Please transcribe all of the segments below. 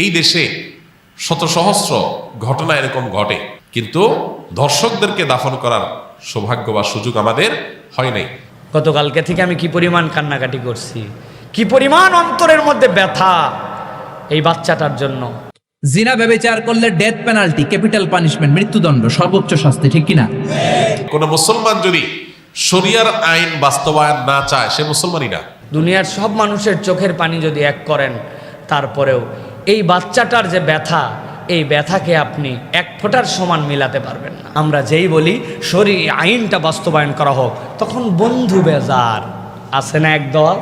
এই দেশে শত সহস্র ঘটনা এরকম ঘটে, কিন্তু ধর্ষকদেরকে দাফন করার সৌভাগ্য বা সুযোগ আমাদের হয় নাই। গতকালকে থেকে আমি কি পরিমাণ কান্নাকাটি করছি, কি পরিমাণ অন্তরের মধ্যে ব্যথা এই বাচ্চাটার জন্য। জিনা ব্যভিচার করলে ডেথ পেনাল্টি, ক্যাপিটাল পানিশমেন্ট, মৃত্যুদণ্ড, সর্বোচ্চ শাস্তি, ঠিক কিনা? কোন মুসলমান যদি শরিয়ার আইন বাস্তবায়ন না চায়, সে মুসলমানই না। দুনিয়ার সব মানুষের চোখের পানি যদি এক করেন, তারপরেও এই বাচ্চাটার যে ব্যথা, এই ব্যথাকে আপনি এক ফোঁটার সমান মিলাতে পারবেন না। আমরা যেই বলি শরীর আইনটা বাস্তবায়ন করা হোক, তখন বন্ধু বেজার আছে না একদল,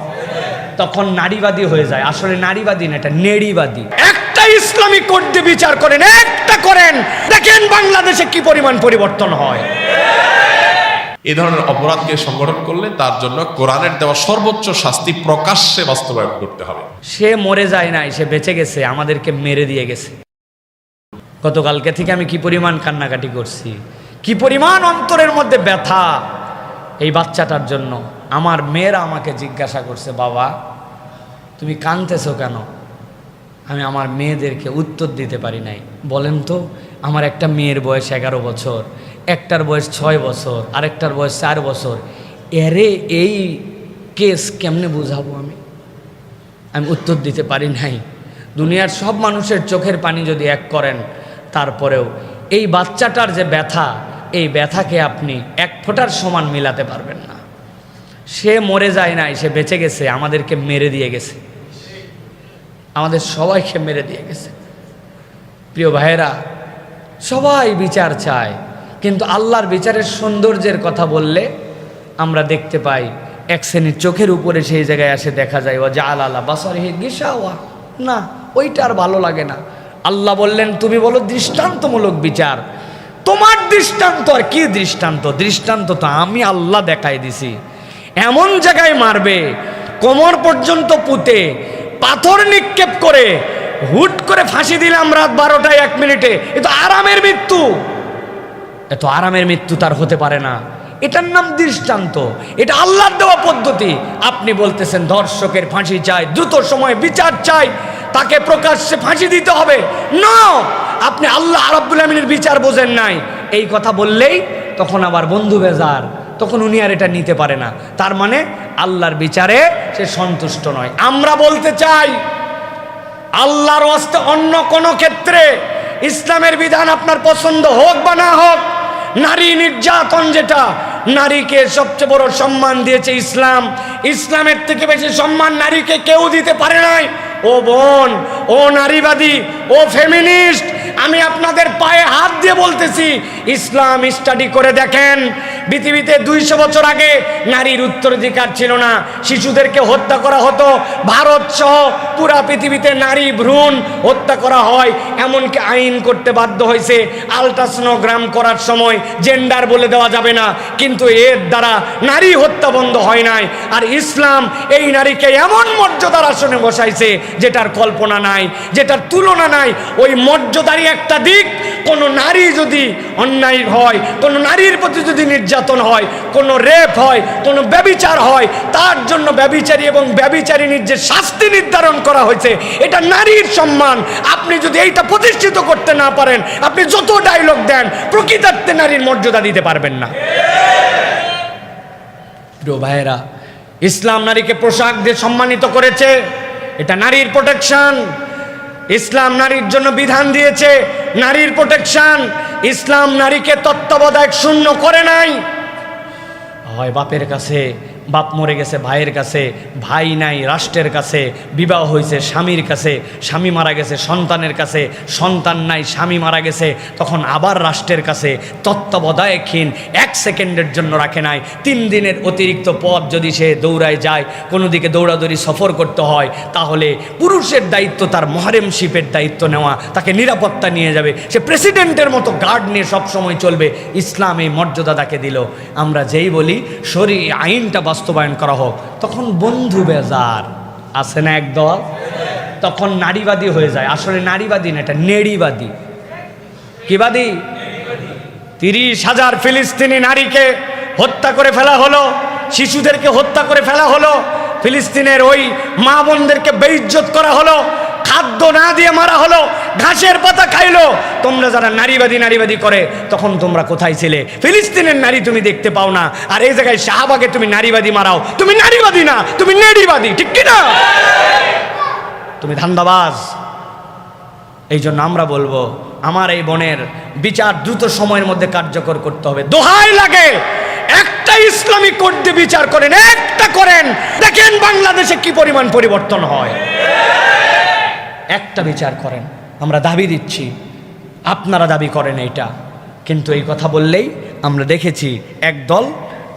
তখন নারীবাদী হয়ে যায়। আসলে নারীবাদী না, এটা নেড়িবাদী। একটা ইসলামী কোড দিয়ে বিচার করেন, একটা করেন, দেখেন বাংলাদেশে কি পরিমাণ পরিবর্তন হয়। এই ধরনের অপরাধকে সংগঠন করলে তার জন্য কোরআনের দেওয়া সর্বোচ্চ শাস্তি প্রকাশ্যে বাস্তবায়ন করতে হবে। সে মরে যায় নাই, সে বেঁচে গেছে, আমাদেরকে মেরে দিয়ে গেছে। গতকালকে থেকে আমি কি পরিমাণ কান্নাকাটি করছি, কি পরিমাণ অন্তরের মধ্যে ব্যথা এই বাচ্চাটার জন্য। আমার মেয়েরা আমাকে জিজ্ঞাসা করছে, বাবা তুমি কাঁদতেছো কেন? আমি আমার মেয়েদেরকে উত্তর দিতে পারি নাই। বলেন তো, আমার একটা মেয়ের বয়স 11 বছর, একটার বয়স 6 বছর, আরেকটার বয়স 4 বছর। এরে এই কেস কেমনে বুঝাবো আমি উত্তর দিতে পারি নাই। দুনিয়ার সব মানুষের চোখের পানি যদি এক করেন, তারপরেও এই বাচ্চাটার যে ব্যথা, এই ব্যথাকে আপনি এক ফোঁটার সমান মিলাতে পারবেন না। সে মরে যায় নাই, সে বেঁচে গেছে, আমাদেরকে মেরে দিয়ে গেছে, আমাদের সবাইকে মেরে দিয়ে গেছে। প্রিয় ভাইয়েরা, সবাই বিচার চায়, কিন্তু আল্লাহর বিচারের সৌন্দর্যের কথা বললে আমরা দেখতে পাই এক শ্রেণীর চোখের উপরে সেই জায়গায় আসে দেখা যায় ও যা আল্লাহ বাসারিহি গিসাওয়া, না ওইটা আর ভালো লাগে না। আল্লাহ বললেন তুমি বলো দৃষ্টান্তমূলক বিচার। তোমার দৃষ্টান্ত আর কি দৃষ্টান্ত? দৃষ্টান্ত তো আমি আল্লাহ দেখাই দিছি। এমন জায়গায় মারবে কোমর পর্যন্ত পুঁতে, পাথর নিক্ষেপ করে, হুট করে ফাঁসি দিলাম রাত 12টায় 1 মিনিটে, এ তো আরামের মৃত্যু। এত আরামের মৃত্যু তার হতে পারে না। এটার নাম দৃষ্টান্ত, এটা আল্লাহর দেওয়া পদ্ধতি। আপনি বলতেছেন ধর্ষকের ফাঁসি চাই, দ্রুত সময়ে বিচার চাই, তাকে প্রকাশ্যে ফাঁসি দিতে হবে। না, আপনি আল্লাহ রাব্বুল আমিনের বিচার বোঝেন নাই, এই কথা বললেই তখন আবার বন্ধু বেজার, তখন উনি আর এটা নিতে পারে না। তার মানে আল্লাহর বিচারে সে সন্তুষ্ট নয়। আমরা বলতে চাই, আল্লাহর ওয়াস্তে অন্য কোনো ক্ষেত্রে ইসলামের বিধান আপনার পছন্দ হোক বা না হোক, নারী নির্যাতন, যেটা নারীকে সবচেয়ে বড় সম্মান দিয়েছে ইসলাম, ইসলামের থেকে বেশি সম্মান নারীকে কেউ দিতে পারে নাই। ও বোন, ও নারীবাদী, ও ফেমিনিস্ট, আমি আপনাদের পায়ে হাত দিয়ে বলতেছি, ইসলাম স্টাডি করে দেখেন। পৃথিবীতে 200 বছর আগে নারীর উত্তরাধিকার ছিল না, শিশুদেরকে হত্যা করা হতো। ভারত সহ পুরা পৃথিবীতে নারী ভ্রূণ হত্যা করা হয়, এমনকি আইন করতে বাধ্য হয়েছে আলট্রাসোনোগ্রাম করার সময় জেন্ডার বলে দেওয়া যাবে না, কিন্তু এর দ্বারা নারী হত্যা বন্ধ হয় নাই। আর ইসলাম এই নারীকে এমন মর্যাদার আসনে বসাইছে যেটার কল্পনা নাই, যেটার তুলনা নাই। ওই মর্যাদারই একটা দিক, কোনো নারী যদি অন্যায় হয়, কোনো নারীর প্রতি যদি নির্যাতন হয়, কোনো রেপ হয়, কোনো ব্যভিচার হয়, তার জন্য ব্যভিচারী এবং ব্যভিচারিণীর যে শাস্তি নির্ধারণ করা হয়েছে, এটা নারীর সম্মান। আপনি যদি এইটা প্রতিষ্ঠিত করতে না পারেন, আপনি যত ডায়লগ দেন, প্রকৃতার্থে নারীর মর্যাদা দিতে পারবেন না। প্রিয় ভাইয়েরা, ইসলাম নারীকে পোশাক দিয়ে সম্মানিত করেছে, এটা নারীর প্রোটেকশন। ইসলাম নারীর জন্য বিধান দিয়েছে, নারীর প্রোটেকশন। ইসলাম নারীকে তত্ত্বাবধায়ক শূন্য করে নাই। হয় বাপের কাছে, বাপ মরে গেছে ভাইয়ের কাছে, ভাই নাই রাষ্ট্রের কাছে, বিবাহ হয়েছে স্বামীর কাছে, স্বামী মারা গেছে সন্তানের কাছে, সন্তান নাই স্বামী মারা গেছে, তখন আবার রাষ্ট্রের কাছে তত্ত্বাবধায়কহীন, 1 সেকেন্ডের জন্য রাখে নাই। 3 দিনের অতিরিক্ত পথ যদি সে দৌড়ায় যায়, কোনো দিকে দৌড়াদৌড়ি সফর করতে হয়, তাহলে পুরুষের দায়িত্ব তার মহরেমশিপের দায়িত্ব নেওয়া, তাকে নিরাপত্তা নিয়ে যাবে, সে প্রেসিডেন্টের মতো গার্ড নিয়ে সবসময় চলবে। ইসলাম এই মর্যাদা তাকে দিল। আমরা যেই বলি শরীর আইনটা বাস্তবায়ন করা হোক, তখন বন্ধু বেজার আছে না একদল, তখন নারীবাদী হয়ে যায়। আসলে নারীবাদী না, এটা নেড়িবাদী। কিবাদী? 30,000 ফিলিস্তিনি নারীকে হত্যা করে ফেলা হলো, শিশুদেরকে হত্যা করে ফেলা হলো, ফিলিস্তিনের ওই মা বোনদেরকে বেইজ্জত করা হলো। খাদ্য না দিয়ে মারা হলো, ঘাসের পাতা খাইলো। তোমরা যারা নারীবাদী নারীবাদী করে তখন তোমরা কোথায় ছিলে? ফিলিস্তিনের নারী তুমি দেখতে পাও না, আর এই জায়গায় শাহবাগে তুমি নারীবাদী মারাও। তুমি নারীবাদী না, তুমি নেড়িবাদী, ঠিক কিনা? তুমি ধান্দাবাজ। এই জন্য আমরা বলবো আমার এই বোনের বিচার দ্রুত সময়ের মধ্যে কার্যকর করতে হবে। দোহাই লাগে একটা ইসলামিক কোর্ট দিয়ে বিচার করেন, একটা করেন, দেখেন বাংলাদেশে কি পরিমাণ পরিবর্তন হয়। একটা বিচার করেন। আমরা দাবি দিচ্ছি, আপনারা দাবি করেন এইটা, কিন্তু এই কথা বললেই আমরা দেখেছি একদল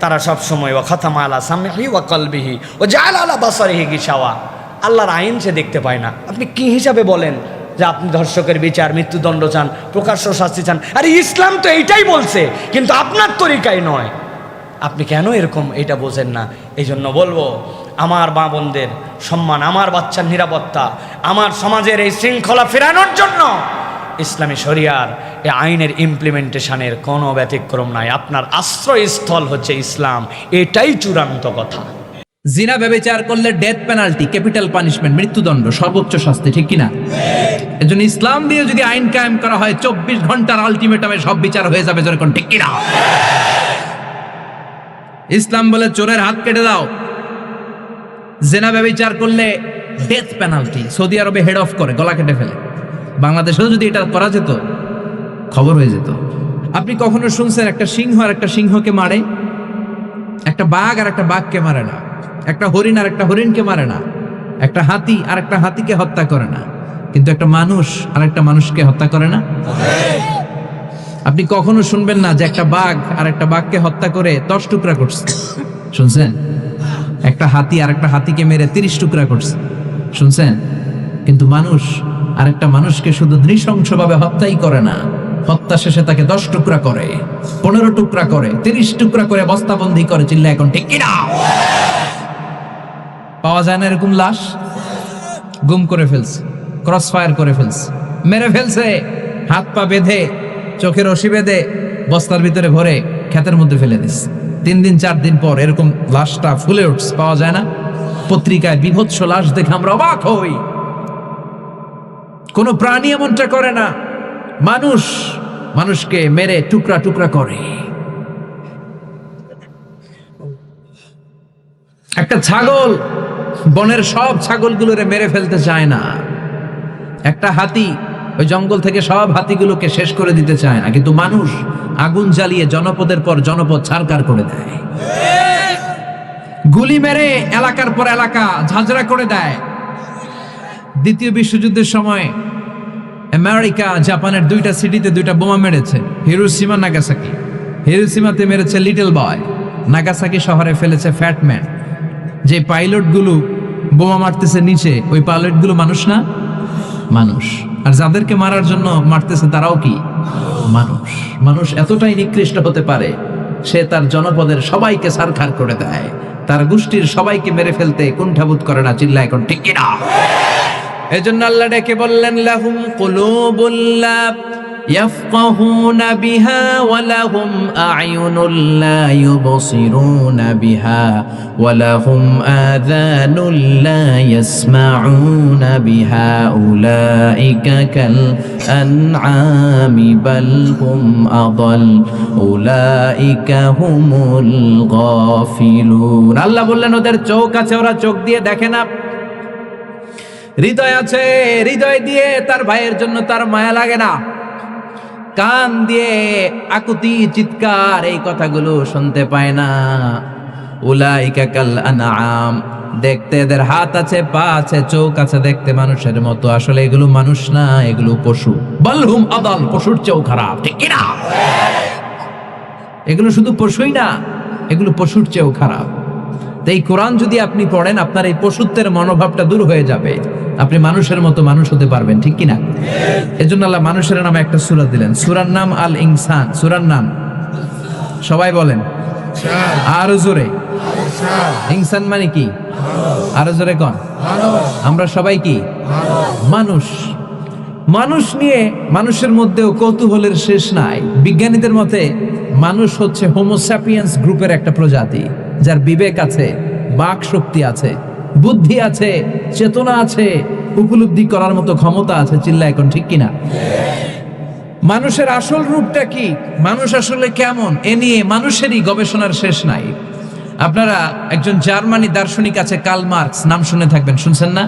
তারা সব সময় ওয়া খাতামা আলা সামঈহি ওয়া কলবিহি ওয়া জাআলা আলা বাসারিহি গিশাওয়া। আল্লাহর আইন সে দেখতে পায় না। আপনি কি হিসাবে বলেন যে আপনি ধর্ষকের বিচার, মৃত্যুদণ্ড চান, প্রকাশ্য শাস্তি চান? আরে ইসলাম তো এইটাই বলছে, কিন্তু আপনার তরিকায় নয়। আপনি কেন এরকম এটা বোঝেন না? এই জন্য বলবো আমার মা বোনদের সম্মান, আমার বাচ্চার নিরাপত্তা, আমার সমাজের এই শৃঙ্খলা ফেরানোর জন্য ইসলামী শরিয়ার এই আইনের ইমপ্লিমেন্টেশনের কোনো ব্যতিক্রম নাই। আপনার আশ্রয়স্থল হচ্ছে ইসলাম, এটাই চূড়ান্ত কথা। জিনা ব্যভিচার করলে ডেথ পেনাল্টি, ক্যাপিটাল পানিশমেন্ট, মৃত্যুদণ্ড, সর্বোচ্চ শাস্তি, ঠিক কিনা? এজন্য ইসলাম দিয়ে যদি আইন কায়েম করা হয় 24 ঘন্টার আলটিমেটামে সব বিচার হয়ে যাবে, যেরকম, ঠিক কিনা? ইসলাম বলে চোরের হাত কেটে দাও। জিনা ব্যভিচার করলে ডেথ পেনাল্টি। সৌদি আরবে হেড অফ করে, গলা কেটে ফেলে। বাংলাদেশেও যদি এটা করা যেত, খবর হয়ে যেত। আপনি কখনো শুনছেন একটা সিংহ আর একটা সিংহকে মারে? একটা বাঘ আর একটা বাঘকে মারে না। একটা হরিণ আর একটা হরিণকে মারে না। একটা হাতি আর একটা হাতিকে হত্যা করে না। কিন্তু একটা মানুষ আর একটা মানুষকে হত্যা করে না। আপনি কখনো শুনবেন না যে একটা বাঘ আর একটা বাঘকে হত্যা করে 10 টুকরা করছে? শুনছেন? একটা হাতি আর একটা হাতিকে মেরে 30 টুকরা করছে, শুনছেন? কিন্তু মানুষ আর একটা মানুষকে শুধু নৃশংসভাবে হত্যাই করে না, হত্যা শেষে তাকে 10 টুকরা করে, 15 টুকরা করে, 30 টুকরা করে বস্তাবন্দি করে। চিল্লা এখন, ঠিক কিনা? পাওয়া যায় না এরকম লাশ? গুম করে ফেলছে, ক্রস ফায়ার করে ফেলছে, মেরে ফেলছে, হাত পা বেঁধে, চোখের রশি বেঁধে, বস্তার ভিতরে ভরে ক্ষেতের মধ্যে ফেলে দিস। 3 দিন 4 দিন পর এরকম লাশটা ফুলে উঠছে, পাওয়া যায় না? পত্রিকায় বিভৎস লাশ দেখে আমরা অবাক হই। কোন প্রাণী এমনটা করে না। মানুষ মানুষকে মেরে টুকরা টুকরা করে। একটা ছাগল বনের সব ছাগলগুলোরে মেরে ফেলতে চায় না। একটা হাতি ওই জঙ্গল থেকে সব হাতিগুলোকে শেষ করে দিতে চায় না। কিন্তু মানুষ আগুন জ্বালিয়ে জনপদের পর জনপদ ছারখার করে দেয়, গুলি মেরে এলাকার পর এলাকা ঝাঁঝরা করে দেয়। দ্বিতীয় বিশ্বযুদ্ধের সময় আমেরিকা জাপানের 2টা সিটিতে 2টা বোমা মেরেছে, হিরোশিমা নাগাসাকি। হিরোশিমাতে মেরেছে লিটল বয়, নাগাসাকি শহরে ফেলেছে ফ্যাট ম্যান। যে পাইলটগুলো বোমা মারতেছে নিচে, ওই পাইলটগুলো মানুষ না? মানুষ। আর যাদেরকে মারার জন্য মারতেছে তারাও কি মানুষ? মানুষ এতটাই নিকৃষ্ট হতে পারে, সে তার জনপদের সবাইকে ছারখার করে দেয়, তার গোষ্ঠীর সবাইকে মেরে ফেলতে কুণ্ঠাবোধ করে না। চিল্লা এখন, ঠিক কিনা? এজন্য আল্লাহ ডেকে বললেন, লাহুম কুলুবুল লা ইয়াফকাহুনা বিহা ওয়া লাহুম আ'য়ুনুল লা ইউবসিরুনা বিহা ওয়া লাহুম আযানুল লা ইয়াসমাউনা বিহা উলাইকা কাল আনআমি বাল হুম আদাল উলাইকা হুমুল গাফিলুন। আল্লাহ বললেন ওদের চোখ আছে, ওরা চোখ দিয়ে দেখে না। হৃদয় আছে, হৃদয় দিয়ে তার ভাইয়ের জন্য তার মায়া লাগে না। কান দিয়ে আকুতি চিৎকার এই কথাগুলো শুনতে পায় না। উলাইকা কাল আনআম, দেখতে এদের হাত আছে, পা আছে, চোখ আছে, দেখতে মানুষের মতো, আসলে এগুলো মানুষ না, এগুলো পশু। বালহুম আদাল, পশুর চেয়েও খারাপ, ঠিক কিনা? এগুলো শুধু পশুই না, এগুলো পশুর চেয়েও খারাপ। এই কোরআন যদি আপনি পড়েন, আপনার এই পশুত্বের মনোভাবটা দূর হয়ে যাবে, আপনি মানুষের মতো মানুষ হতে পারবেন, ঠিক কিনা? এজন্য আল্লাহ মানুষের নামে একটা সূরা দিলেন, সূরার নাম আল ইনসান। সূরার নাম সবাই বলেন আরো জোরে। ইনসান মানে কি? আরো জোরে কোন? আমরা সবাই কি? মানুষ। মানুষ নিয়ে মানুষের মধ্যেও কৌতূহলের শেষ নাই। বিজ্ঞানীদের মতে মানুষ হচ্ছে হোমোস্যাপিয়েন্স গ্রুপের একটা প্রজাতি, যার বিবেক আছে, বাক শক্তি আছে, বুদ্ধি আছে, চেতনা আছে, উপলব্ধি করার মতো ক্ষমতা আছে। চিল্লা এখন ঠিক কিনা? মানুষের আসল রূপটা কি, মানুষ আসলে কেমন, এ নিয়ে মানুষেরই গবেষণার শেষ নাই। আপনারা একজন জার্মানি দার্শনিক আছে কার্ল মার্কস, নাম শুনে থাকবেন, শুনছেন না?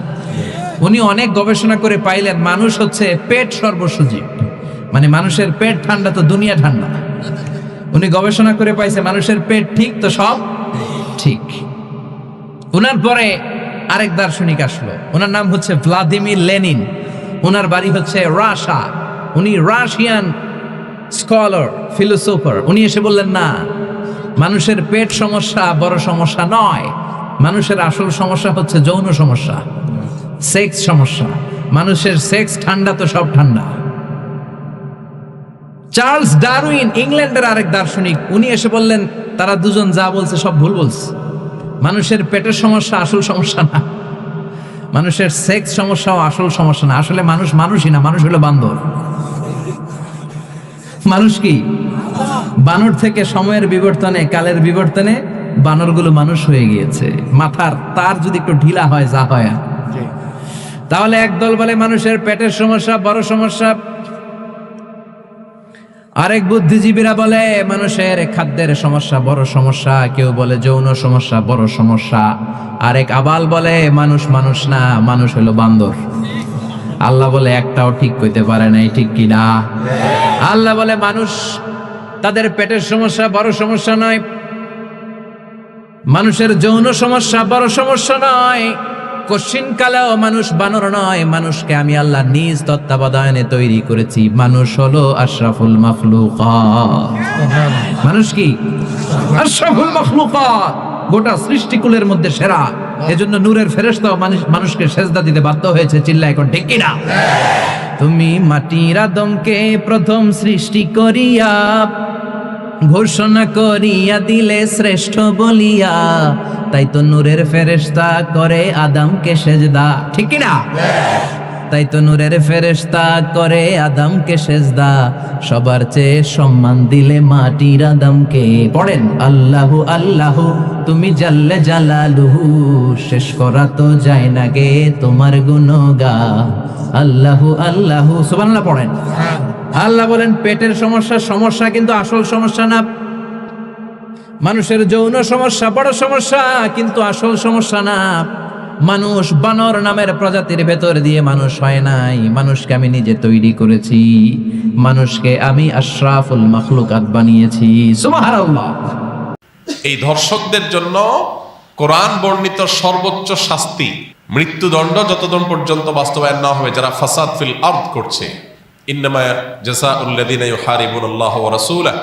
উনি অনেক গবেষণা করে পাইলেন মানুষ হচ্ছে পেট সর্বসজীব, মানে মানুষের পেট ঠান্ডা তো দুনিয়া ঠান্ডা। উনি গবেষণা করে পাইছে মানুষের পেট ঠিক তো সব ঠিক। উনার পরে আরেক দার্শনিক আসলো, ওনার নাম হচ্ছে ভ্লাদিমির লেনিন। ওনার বাড়ি হচ্ছে রাশিয়া, উনি রাশিয়ান স্কলার ফিলোসোফার। উনি এসে বললেন না, মানুষের পেট সমস্যা বড় সমস্যা নয়, মানুষের আসল সমস্যা হচ্ছে যৌন সমস্যা, সেক্স সমস্যা। মানুষের সেক্স ঠান্ডা তো সব ঠান্ডা। চার্লস ডারউইন ইংল্যান্ডের আরেক দার্শনিক, উনি এসে বললেন তারা দুজন যা বলছে সব ভুল বলছে, মানুষের পেটের সমস্যা আসল সমস্যা না, মানুষের সেক্স সমস্যাও আসল সমস্যা না। আসলে মানুষ মানুষই না, মানুষ হলো বান্দর। মানুষ কি বানর থেকে সময়ের বিবর্তনে, কালের বিবর্তনে বানরগুলো মানুষ হয়ে গিয়েছে। মাথার তার যদি একটু ঢিলা হয়, যা হয়, তাহলে একদল বলে মানুষের পেটের সমস্যা বড় সমস্যা, আরেক বুদ্ধিজীবীরা বলে মানুষের খাদ্যের সমস্যা বড় সমস্যা, কেউ বলে যৌন সমস্যা বড় সমস্যা, আরেক আবাল বলে মানুষ মানুষ না, মানুষ হলো বান্দর। আল্লাহ বলে একটাও ঠিক কইতে পারে নাই, ঠিক কিনা? আল্লাহ বলে মানুষ তাদের পেটের সমস্যা বড় সমস্যা নয়, মানুষের যৌন সমস্যা বড় সমস্যা নয়, কশিন কালেও মানুষ বানর নয়। মানুষকে আমি আল্লাহ নিজ তত্ত্বাবধানে তৈরি করেছি। মানুষ হলো আশরাফুল মাখলুকাত। মানুষ কি আশরাফুল মাখলুকাত, গোটা সৃষ্টিকুলের মধ্যে সেরা। এজন্য নূরের ফেরেশতাও মানুষকে সেজদা দিতে বাধ্য হয়েছে। চিল্লা এখন ঠিক কিনা? তুমি মাটির আদমকে প্রথম সৃষ্টি করিয়া ঘোষণা করিয়া দিলে শ্রেষ্ঠ বলিয়া, তাই তো নূরের ফেরেশতা করে আদমকে সেজদা, ঠিক কিনা? তাই তো নূরের ফেরেশতা করে আদমকে সেজদা, সবার চেয়ে সম্মান দিলে মাটির আদমকে। পড়েন আল্লাহু আল্লাহু তুমি জাল্লে জালালুহু, শেষ করা তো যায় না গে তোমার গুণগান। আল্লাহু আল্লাহু সুবহানাল্লাহ পড়েন। আল্লাহ বলেন পেটের সমস্যা সমস্যা, কিন্তু আসল সমস্যা না। মানুষের যৌন সমস্যা বড় সমস্যা, কিন্তু আসল সমস্যা না। মানুষ বানর নামের প্রজাতির ভেতর দিয়ে মানুষ হয় নাই, মানুষকে আমি নিজে তৈরি করেছি, মানুষকে আমি আশরাফুল মাখলুকাত বানিয়েছি। সুবহানাল্লাহ। এই ধর্ষকদের জন্য কোরআন বর্ণিত সর্বোচ্চ শাস্তি মৃত্যুদণ্ড, যতদিন পর্যন্ত বাস্তবায়ন না হবে যারা ফাসাদ ফিল আরদ করছে। ইন্নামা জাযাউল লাযিনা ইউহারিবুনাল্লাহ ওয়া রাসূলাহু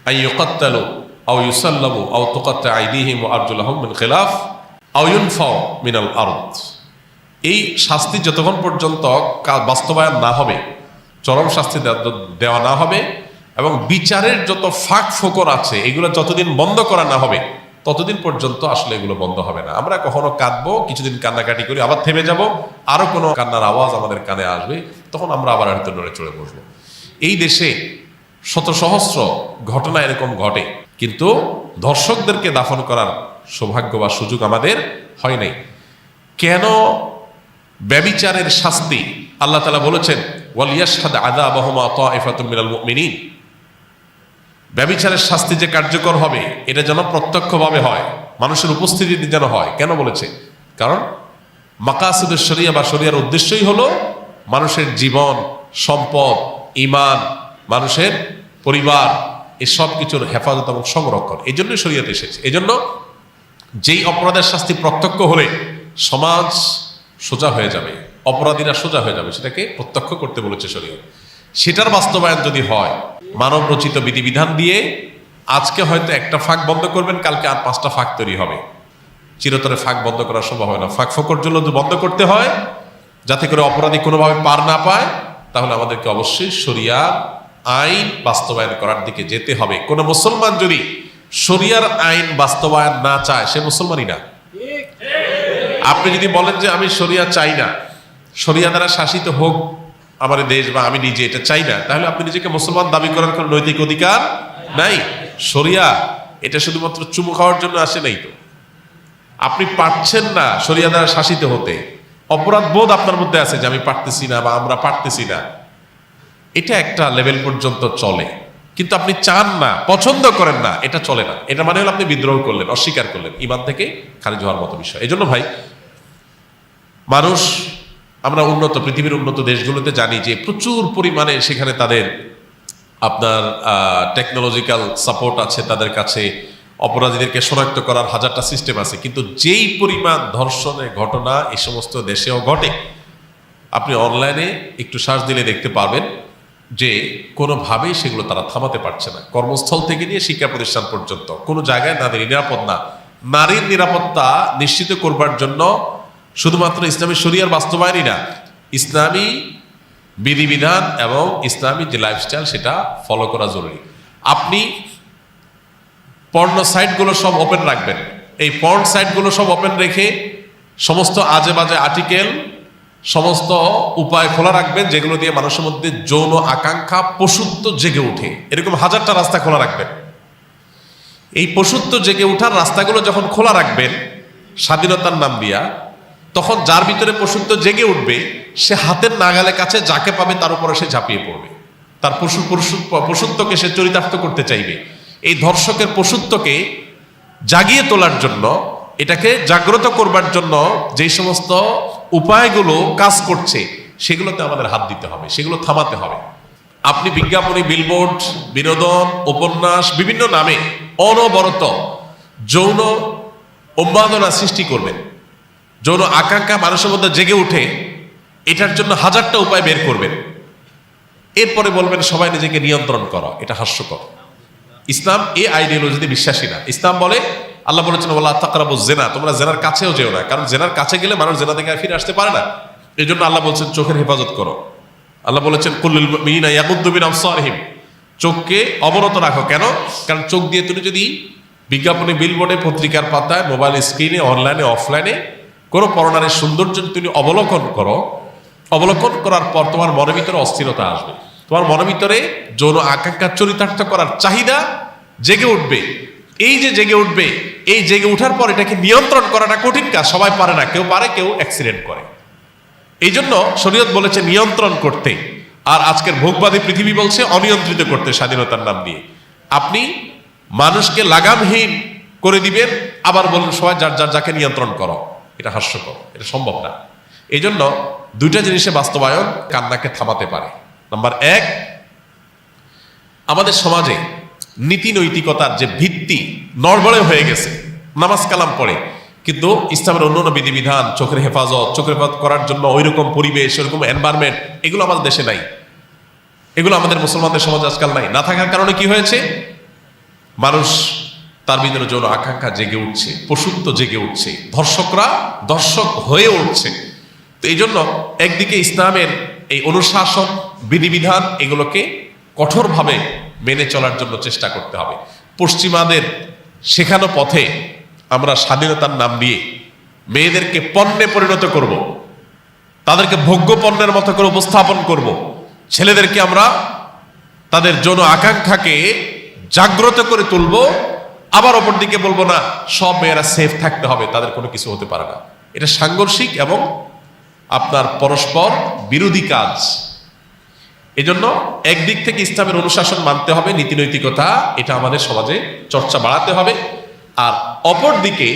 আন ইউকাত্তালু আও ইউসাল্লামু আও তুকাত্তা আইদিহিম ওয়া আরজুলুহুম মিন খিলাফ আও ইউনফাউ মিনাল আরদ। এই শাস্তি যতক্ষণ পর্যন্ত বাস্তবায়ন না হবে, চরম শাস্তি দেওয়া না হবে, এবং বিচারের যত ফাঁক ফোকর আছে এগুলো যতদিন বন্ধ করা না হবে ততদিন পর্যন্ত আসলে এগুলো বন্ধ হবে না। আমরা কখনো কাঁদবো, কিছুদিন কান্নাকাটি করি, আবার থেমে যাব, আরো কোনো কান্নার আওয়াজ আমাদের কানে আসবে, তখন আমরা আবার হয়তো নড়ে চড়ে বসবো। এই দেশে শত সহস্র ঘটনা এরকম ঘটে, কিন্তু ধর্ষকদেরকে দাফন করার সৌভাগ্য বা সুযোগ আমাদের হয় নাই। কেন ব্যভিচারের শাস্তি আল্লাহ তাআলা বলেছেন ওয়ালিয়াশহাদ আযাবাহুমা তাইফাতুম মিনাল মুমিনিন, ব্যভিচারের শাস্তি যে কার্যকর হবে এটা যেন প্রত্যক্ষভাবে হয়, মানুষের উপস্থিতিতে যেন হয়। কেন বলেছে? কারণ মাকাসিদুশ শরিয়া বা শরিয়ার উদ্দেশ্যই হলো মানুষের জীবন, সম্পদ, ঈমান, মানুষের পরিবার, এই সব কিছুর হেফাজত এবং সংরক্ষণ। এই জন্যই শরিয়াত এসেছে। এই জন্য যেই অপরাধের শাস্তি প্রত্যক্ষ হলে সমাজ সোজা হয়ে যাবে, অপরাধীরা সোজা হয়ে যাবে, সেটাকে প্রত্যক্ষ করতে বলেছে শরিয়ত। সেটার বাস্তবায়ন যদি হয় মানব রচিত বিধিবিধান দিয়ে, আজকে হয়তো একটা ফাঁক বন্ধ করবেন, কালকে আর 5টা ফাঁক তৈরি হবে। চিরতরে ফাঁক বন্ধ করা সম্ভব হয় না। ফাঁক ফোকর জন্য যদি বন্ধ করতে হয় যাতে করে অপরাধী কোনোভাবে পার না পায়, তাহলে আমাদেরকে অবশ্যই শরিয়ার আইন বাস্তবায়ন করার দিকে যেতে হবে। কোনো মুসলমান যদি শরিয়ার আইন বাস্তবায়ন না চায় সে মুসলমানই না। আপনি যদি বলেন যে আমি শরিয়া চাই না, শরিয়া দ্বারা শাসিত হোক আমার দেশ বা আমি নিজে এটা চাই না, তাহলে আপনি নিজেকে মুসলমান দাবি করার কোনো নৈতিক অধিকার নাই। শরিয়া এটা শুধুমাত্র চুমু খাওয়ার জন্য আসে নাই তো। আপনি পারছেন না শরিয়া দ্বারা শাসিত হতে, অপরাধ বোধ আপনার মধ্যে আছে যে আমি পারতেছি না বা আমরা পারতেছি না, এটা একটা লেভেল পর্যন্ত চলে। কিন্তু আপনি চান না, পছন্দ করেন না, এটা চলে না। এটা মানে হলো আপনি বিদ্রোহ করলেন, অস্বীকার করলেন, ঈমান থেকে খারিজ হওয়ার মতো বিষয়। এই জন্য ভাই, মানুষ, আমরা উন্নত পৃথিবীর উন্নত দেশগুলোতে জানি যে প্রচুর পরিমাণে সেখানে তাদের আপনার টেকনোলজিক্যাল সাপোর্ট আছে, তাদের কাছে অপরাধীদেরকে শনাক্ত করার হাজারটা সিস্টেম আছে। কিন্তু যেই পরিমাণ ধর্ষণের ঘটনা এই সমস্ত দেশেও ঘটে, আপনি অনলাইনে একটু সার্চ দিলে দেখতে পারবেন যে কোনোভাবেই সেগুলো তারা থামাতে পারছে না। কর্মস্থল থেকে নিয়ে শিক্ষা প্রতিষ্ঠান পর্যন্ত কোনো জায়গায় নারীর নিরাপদ না। নারীর নিরাপত্তা নিশ্চিত করবার জন্য শুধুমাত্র ইসলামী শরিয়ার বাস্তবায়নই না, ইসলামী বিধিবিধান এবং ইসলামী যে লাইফস্টাইল সেটা ফলো করা জরুরি। আপনি পর্ন সাইটগুলো সব ওপেন রাখবেন। এই পর্ন সাইটগুলো সব ওপেন রেখে সমস্ত আজে বাজে আর্টিকেল, সমস্ত উপায় খোলা রাখবেন যেগুলো দিয়ে মানুষের মধ্যে যৌন আকাঙ্ক্ষা, পশুত্ব জেগে ওঠে। এরকম হাজারটা রাস্তা খোলা রাখবেন। এই পশুত্ব জেগে ওঠার রাস্তাগুলো যখন খোলা রাখবেন স্বাধীনতার নাম দিয়া, তখন যার ভিতরে পশুত্ব জেগে উঠবে সে হাতের নাগালের কাছে যাকে পাবে তার উপরে সে ঝাঁপিয়ে পড়বে। তার পশুত্বকে সে চরিতার্থ করতে চাইবে। এই ধর্ষকের পশুত্বকে জাগিয়ে তোলার জন্য, এটাকে জাগ্রত করবার জন্য যেই সমস্ত উপায়গুলো কাজ করছে সেগুলোতে আমাদের হাত দিতে হবে, সেগুলো থামাতে হবে। আপনি বিজ্ঞাপনী, বিলবোর্ড, বিনোদন, উপন্যাস, বিভিন্ন নামে অনবরত যৌন উন্মাদনা সৃষ্টি করবেন, যৌন আকাঙ্ক্ষা মানুষের মধ্যে জেগে উঠে, এটার জন্য হাজারটা উপায় বের করবেন। এরপরে বলবেন সবাই নিজেকে নিয়ন্ত্রণ করো। এটা হাস্যকর। ইসলাম এই আইডিওলজিতে বিশ্বাসী না। ইসলাম বলে, আল্লাহ বলেছেন ওয়ালা তাকরাবুজ জিনা, তোমরা জেনার কাছেও যেও না, কারণ জেনার কাছে গেলে মানুষ জেনা থেকে ফিরে আসতে পারে না। এই জন্য আল্লাহ বলছেন চোখের হেফাজত করো। আল্লাহ বলেছেন কুল্লুল মুমিনিনা ইয়াগুদ্দু মিন আবসারিহিম, চোখকে অবনত রাখো। কেন? কারণ চোখ দিয়ে তুমি যদি বিজ্ঞাপনে, বিলবোর্ডে, পত্রিকার পাতায়, মোবাইল স্ক্রিনে, অনলাইনে, অফলাইনে কোনো পরনারীর সৌন্দর্য তুমি অবলোকন করো, অবলোকন করার পর তোমার মনের ভিতরে অস্থিরতা আসবে, তোমার মনের ভিতরে যৌন আকাঙ্ক্ষা চরিতার্থ করার চাহিদা জেগে উঠবে। এই যে জেগে উঠবে, এই জেগে উঠার পর এটাকে নিয়ন্ত্রণ করাটা কঠিন কাজ। সবাই পারে না, কেউ পারে, কেউ অ্যাক্সিডেন্ট করে। এই জন্য শরীয়ত বলেছে নিয়ন্ত্রণ করতে, আর আজকের ভোগবাদী পৃথিবী বলছে অনিয়ন্ত্রিত করতে স্বাধীনতার নাম দিয়ে। আপনি মানুষকে লাগামহীন করে দিবেন, আবার বলুন সবাই যার যার যাকে নিয়ন্ত্রণ করো। এটা হাস্যকর, এটা সম্ভব না। এই জন্য দুইটা জিনিসে বাস্তবায়ন কান্নাকে থামাতে পারে। নাম্বার এক, আমাদের সমাজে নীতি নৈতিকতার যে ভিত্তি নড়বড়ে হয়ে গেছে। নামাজ কালাম পড়ে, কিন্তু ইসলামের অন্যান্য বিধিবিধান, চোখের হেফাজত করার জন্য ওইরকম পরিবেশ, ওইরকম এনভায়রনমেন্ট, এগুলো আমাদের দেশে নাই। এগুলো আমাদের মুসলমানদের সমাজে আজকাল নাই। না থাকার কারণে কি হয়েছে? মানুষ তার ভিতরে যৌন আকাঙ্ক্ষা জেগে উঠছে, পশুত্ব জেগে উঠছে, ধর্ষকরা ধর্ষক হয়ে উঠছে। তো এই জন্য একদিকে ইসলামের এই অনুশাসন, বিধিবিধান, এগুলোকে কঠোরভাবে মেনে চলার জন্য চেষ্টা করতে হবে। পশ্চিমাদের শেখানো পথে আমরা স্বাধীনতার নাম দিয়ে মেয়েদেরকে পণ্যে পরিণত করব, তাদেরকে ভোগ্য পণ্যের মতো করে উপস্থাপন করব। ছেলেদেরকে আমরা তাদের যৌন আকাঙ্ক্ষাকে জাগ্রত করে তুলব, আবার অপর দিকে বলবো না সব মেয়েরা সেফ থাকতে হবে, তাদের কোনো কিছু হতে পারে না। এটা সাংঘর্ষিক এবং আপনার পরস্পর বিরোধী কাজ। এজন্য একদিক থেকে ইসলামের অনুশাসন মানতে হবে, নীতি নৈতিকতা, এটা আমাদের সমাজে চর্চা বাড়াতে হবে। আর অপর দিকে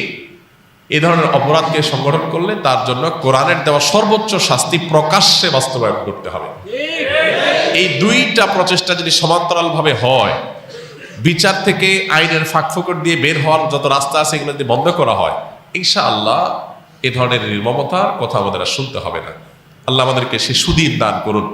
এ ধরনের অপরাধকে সংগঠন করলে তার জন্য কোরআনের দেওয়া সর্বোচ্চ শাস্তি প্রকাশ্যে বাস্তবায়ন করতে হবে। এই দুইটা প্রচেষ্টা যদি সমান্তরালভাবে হয়, বিচার থেকে আইনের ফাঁকফোকর দিয়ে বের হওয়ার যত রাস্তা আছে এগুলো যদি বন্ধ করা হয়, ইনশাআল্লাহ এ ধরনের নির্মমতার কথা আমাদের আর শুনতে হবে না। আল্লাহ আমাদেরকে সে সুদিন দান করুন।